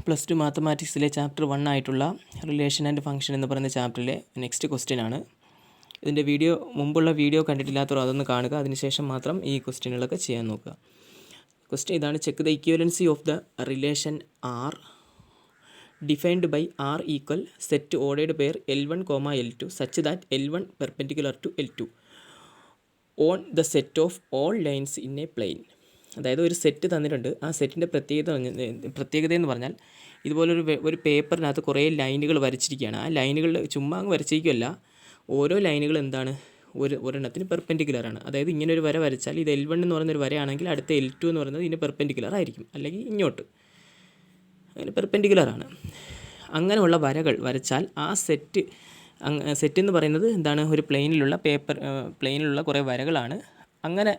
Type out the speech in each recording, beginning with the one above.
Plus two മാത്തമാറ്റിക്സിലെ chapter 1 ആയിട്ടുള്ള relation and function എന്ന് പറയുന്ന ചാപ്റ്ററിലെ നെക്സ്റ്റ് ക്വസ്റ്റ്യൻ ആണ്. ഇതിൻ്റെ മുമ്പുള്ള വീഡിയോ കണ്ടിട്ടില്ലാത്തവർ അതൊന്ന് കാണുക. അതിനുശേഷം മാത്രം ഈ ക്വസ്റ്റ്യനുകളൊക്കെ ചെയ്യാൻ നോക്കുക. ക്വസ്റ്റ്യൻ ഇതാണ്: check the equivalency of the relation R defined by R equal set ordered pair L1, L2 such that L1 perpendicular to L2 on the set of all lines in a plane. അതായത് ഒരു set തന്നിട്ടുണ്ട്. ആ സെറ്റിൻ്റെ പ്രത്യേകത എന്ന് പറഞ്ഞാൽ ഒരു പേപ്പറിനകത്ത് കുറേ ലൈനുകൾ വരച്ചിരിക്കുകയാണ്. ആ ലൈനുകൾ ചുമ്മാ അങ്ങ് വരച്ചിരിക്കുകയല്ല, ഓരോ ലൈനുകൾ എന്താണ്, ഒരെണ്ണത്തിന് പെർപെൻഡിക്കുലറാണ്. അതായത് ഇങ്ങനെ ഒരു വര വരച്ചാൽ ഇത് L1 എന്ന് പറയുന്നൊരു വരയാണെങ്കിൽ അടുത്ത L2 എന്ന് പറയുന്നത് ഇതിന് പെർപെൻഡിക്കുലർ ആയിരിക്കും, അല്ലെങ്കിൽ ഇങ്ങോട്ട് അങ്ങനെ പെർപെൻഡിക്കുലറാണ്. അങ്ങനെയുള്ള വരകൾ വരച്ചാൽ ആ സെറ്റ് എന്ന് പറയുന്നത് എന്താണ്, ഒരു പ്ലെയിനിലുള്ള കുറേ വരകളാണ്. അങ്ങനെ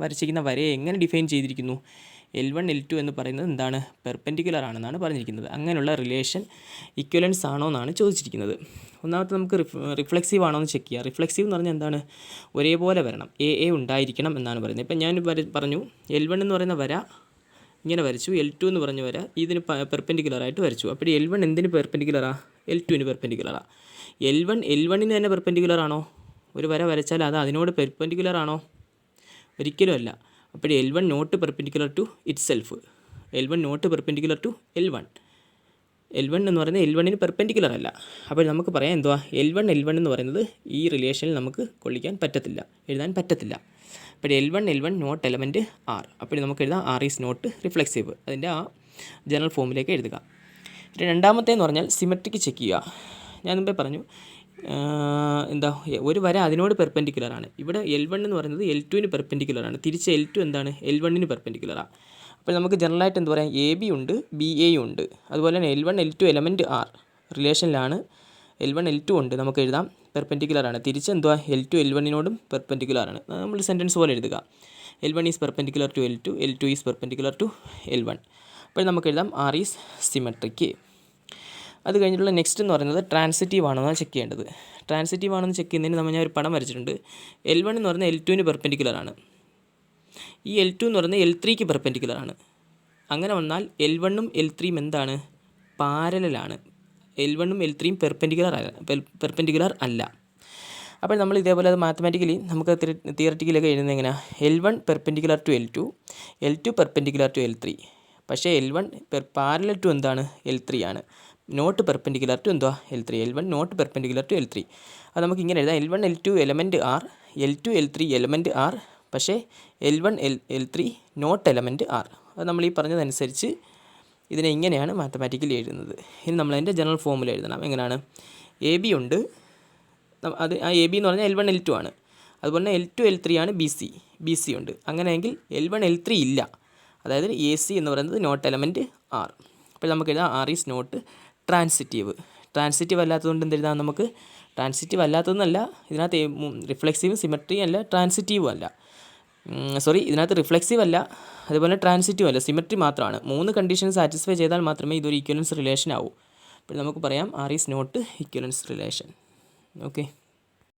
വരച്ചിരിക്കുന്ന വരയെ എങ്ങനെ ഡിഫൈൻ ചെയ്തിരിക്കുന്നു? L1, L2 എന്ന് പറയുന്നത് എന്താണ്, പെർപെൻഡിക്കുലർ ആണെന്നാണ് പറഞ്ഞിരിക്കുന്നത്. അങ്ങനെയുള്ള റിലേഷൻ ഇക്വലൻസ് ആണോ എന്നാണ് ചോദിച്ചിരിക്കുന്നത്. ഒന്നാമത്തെ നമുക്ക് റിഫ്ലെക്സീവ് ആണോ എന്ന് ചെക്ക് ചെയ്യുക. റിഫ്ലെക്സീവ് എന്ന് പറഞ്ഞാൽ എന്താണ്, ഒരേപോലെ വരണം, എ ഉണ്ടായിരിക്കണം എന്നാണ് പറയുന്നത്. ഇപ്പം ഞാൻ പറഞ്ഞു L1 എന്ന് പറയുന്ന വര ഇങ്ങനെ വരച്ചു, L2 എന്ന് പറഞ്ഞ വര ഇതിന് പെർപെൻഡിക്കുലറായിട്ട് വരച്ചു. അപ്പോൾ L1 എന്തിന് പെർപെൻഡിക്കുലറാണ്? L2ന് പെർപെൻഡിക്കുലറാണ്. L1 തന്നെ പെർപെൻഡിക്കുലർ ആണോ? ഒരു വര വരച്ചാൽ അത് അതിനോട് പെർപെൻഡിക്കുലർ ആണോ? ഒരിക്കലും അല്ല. അപ്പോൾ L1 not perpendicular to itself. L1 not perpendicular to L1 എന്ന് പറയുന്നത് L1ന് പെർപെൻഡിക്കുലർ അല്ല. അപ്പോൾ നമുക്ക് പറയാം എന്തുവാ, L1 എന്ന് പറയുന്നത് ഈ റിലേഷനിൽ നമുക്ക് എഴുതാൻ പറ്റത്തില്ല. അപ്പോൾ L1 നോട്ട് എലമെൻറ്റ് ആർ. അപ്പോൾ നമുക്ക് എഴുതാം ആർ ഈസ് നോട്ട് റിഫ്ലെക്സീവ്. അതിൻ്റെ ആ ജനറൽ ഫോമിലേക്ക് എഴുതുക. രണ്ടാമത്തേന്ന് പറഞ്ഞാൽ സിമെട്രിക്ക് ചെക്ക് ചെയ്യുക. ഞാൻ മുമ്പേ പറഞ്ഞു ഒരു വര അതിനോട് പെർപെൻഡിക്കുലറാണ്. ഇവിടെ L1 എന്ന് പറയുന്നത് L2ന് പെർപെൻഡിക്കുലറാണ്. തിരിച്ച് L2 എന്താണ്, L1ന് പെർപെൻഡിക്കുലറാണ്. അപ്പോൾ നമുക്ക് ജനറലായിട്ട് എന്ത് പറയാം, AB ഉണ്ട്, BA ഉണ്ട്. അതുപോലെ തന്നെ L1, L2 element R റിലേഷനിലാണ്. L1, L2 ഉണ്ട്, നമുക്ക് എഴുതാം പെർപെൻഡിക്കുലറാണ്. തിരിച്ച് എന്തുവാ, L2 L1നോടും പെർപെൻഡിക്കുലറാണ്. നമ്മൾ സെൻറ്റൻസ് പോലെ എഴുതുക. L1 is perpendicular to L2, L2 is perpendicular to L1. അപ്പോൾ നമുക്ക് എഴുതാം ആർ ഈസ് സിമെട്രിക്ക്. അത് കഴിഞ്ഞിട്ടുള്ള നെക്സ്റ്റ് എന്ന് പറയുന്നത് ട്രാൻസിറ്റീവ് ആണെന്നാണ് ചെക്ക് ചെയ്യേണ്ടത്. ട്രാൻസിറ്റീവ് ആണെന്ന് ചെക്ക് ചെയ്യുന്നതിന് ഞാൻ ഒരു പടം വരച്ചിട്ടുണ്ട്. L1 എന്ന് പറയുന്നത് L2ന് പെർപെൻഡിക്കുലറാണ്. ഈ L2 എന്ന് പറയുന്നത് L3ക്ക് പെർപെൻഡിക്കുലറാണ്. അങ്ങനെ വന്നാൽ L1ഉം L3യും എന്താണ്, പാരലലാണ്. L1ഉം L3യും പെർപെൻഡിക്കുലർ അല്ല. അപ്പോൾ നമ്മൾ ഇതേപോലെ അത് മാത്തമാറ്റിക്കലി നമുക്ക് തിയററ്റിക്കലൊക്കെ എഴുതുന്നത് എങ്ങനെയാണ്, L1 perpendicular to L2, L2 perpendicular to L3. പക്ഷേ L1 പാരലൽ ടു എന്താണ്, L3 ആണ്. നോട്ട് പെർപെൻഡിക്കുലർ ടു എന്തുവാ, L3. L1 not perpendicular to L3. അത് നമുക്ക് ഇങ്ങനെ എഴുതാം, L1, L2 element R, L2, L3 element R, പക്ഷേ L1, L3 not element R. അത് നമ്മൾ ഈ പറഞ്ഞതനുസരിച്ച് ഇതിനെ ഇങ്ങനെയാണ് മാത്തമാറ്റിക്കലി എഴുതുന്നത്. ഇനി നമ്മളതിൻ്റെ ജനറൽ ഫോമിൽ എഴുതണം. എങ്ങനെയാണ്, AB ഉണ്ട്, അത് ആ AB എന്ന് പറഞ്ഞാൽ L1, L2 ആണ്. അതുപോലെ തന്നെ L2, L3 ആണ് BC ഉണ്ട്. അങ്ങനെയെങ്കിൽ L1, L3 ഇല്ല. അതായത് AC എന്ന് പറയുന്നത് നോട്ട് എലമെൻറ്റ് ആർ. അപ്പോൾ നമുക്ക് എഴുതാം ആർ ഈസ് നോട്ട് ട്രാൻസിറ്റീവ് അല്ലാത്തതുകൊണ്ട് എന്തെഴുതാം, നമുക്ക് ട്രാൻസിറ്റീവ് അല്ലാത്തതെന്നല്ല, ഇതിനകത്ത് റിഫ്ലെക്സീവും സിമെട്രിയും അല്ല, ട്രാൻസിറ്റീവും അല്ല. ഇതിനകത്ത് റിഫ്ലെക്സീവ് അല്ല, അതുപോലെ ട്രാൻസിറ്റീവ് അല്ല, സിമെട്രി മാത്രമാണ്. 3 കണ്ടീഷൻ സാറ്റിസ്ഫൈ ചെയ്താൽ മാത്രമേ ഇതൊരു ഇക്വലൻസ് റിലേഷൻ ആവൂ. അപ്പോൾ നമുക്ക് പറയാം R is not equivalence relation. Okay.